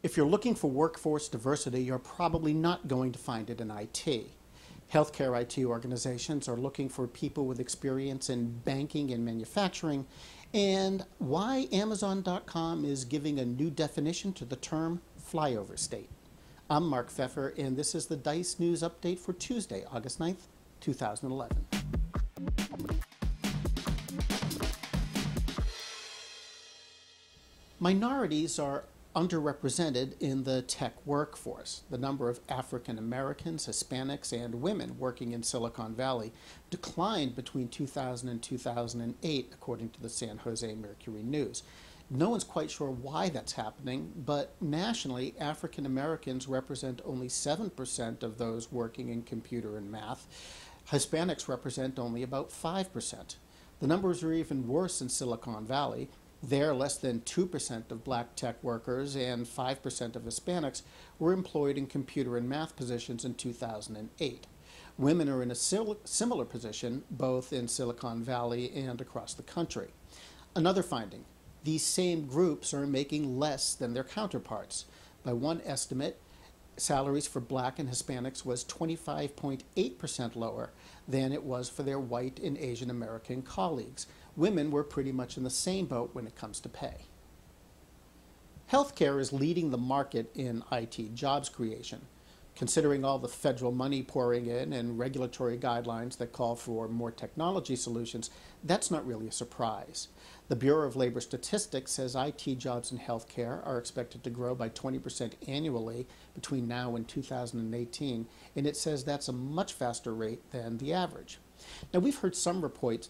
If you're looking for workforce diversity, you're probably not going to find it in IT. Healthcare IT organizations are looking for people with experience in banking and manufacturing, and why Amazon.com is giving a new definition to the term flyover state. I'm Mark Pfeffer, and this is the DICE News Update for Tuesday, August 9th, 2011. Minorities are underrepresented in the tech workforce. The number of African Americans, Hispanics, and women working in Silicon Valley declined between 2000 and 2008, according to the San Jose Mercury News. No one's quite sure why that's happening, but nationally, African Americans represent only 7% of those working in computer and math. Hispanics represent only about 5%. The numbers are even worse in Silicon Valley. There, less than 2% of black tech workers and 5% of Hispanics were employed in computer and math positions in 2008. Women are in a similar position, both in Silicon Valley and across the country. Another finding, these same groups are making less than their counterparts. By one estimate, salaries for black and Hispanics was 25.8% lower than it was for their white and Asian American colleagues. Women were pretty much in the same boat when it comes to pay. Healthcare is leading the market in IT jobs creation. Considering all the federal money pouring in and regulatory guidelines that call for more technology solutions, that's not really a surprise. The Bureau of Labor Statistics says IT jobs in healthcare are expected to grow by 20% annually between now and 2018, and it says that's a much faster rate than the average. Now, we've heard some reports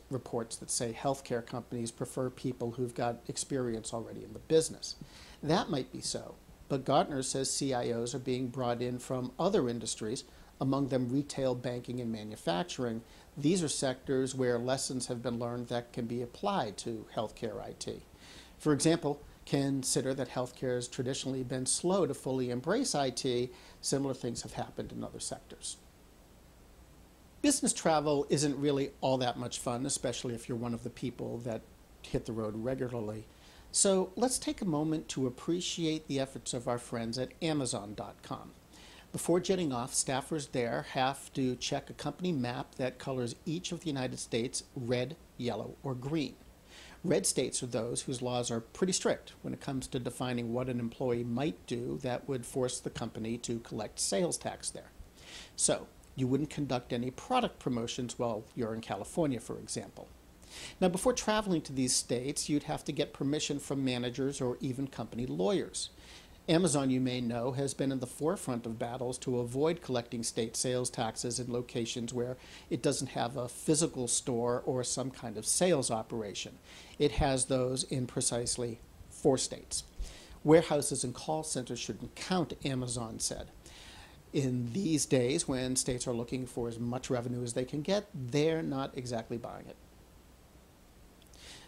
that say healthcare companies prefer people who've got experience already in the business. That might be so, but Gartner says CIOs are being brought in from other industries, among them retail, banking, and manufacturing. These are sectors where lessons have been learned that can be applied to healthcare IT. For example, consider that healthcare has traditionally been slow to fully embrace IT. Similar things have happened in other sectors. Business travel isn't really all that much fun, especially if you're one of the people that hit the road regularly. So let's take a moment to appreciate the efforts of our friends at Amazon.com. Before jetting off, staffers there have to check a company map that colors each of the United States red, yellow, or green. Red states are those whose laws are pretty strict when it comes to defining what an employee might do that would force the company to collect sales tax there. So, you wouldn't conduct any product promotions while you're in California, for example. Now, before traveling to these states, you'd have to get permission from managers or even company lawyers. Amazon, you may know, has been in the forefront of battles to avoid collecting state sales taxes in locations where it doesn't have a physical store or some kind of sales operation. It has those in precisely 4 states. Warehouses and call centers shouldn't count, Amazon said. In these days, when states are looking for as much revenue as they can get, they're not exactly buying it.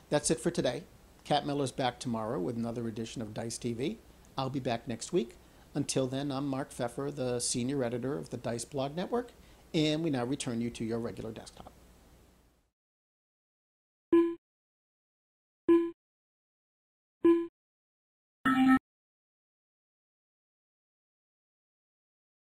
That's it for today. Kat Miller's back tomorrow with another edition of DICE TV. I'll be back next week. Until then, I'm Mark Pfeffer, the senior editor of the DICE Blog Network, and we now return you to your regular desktop.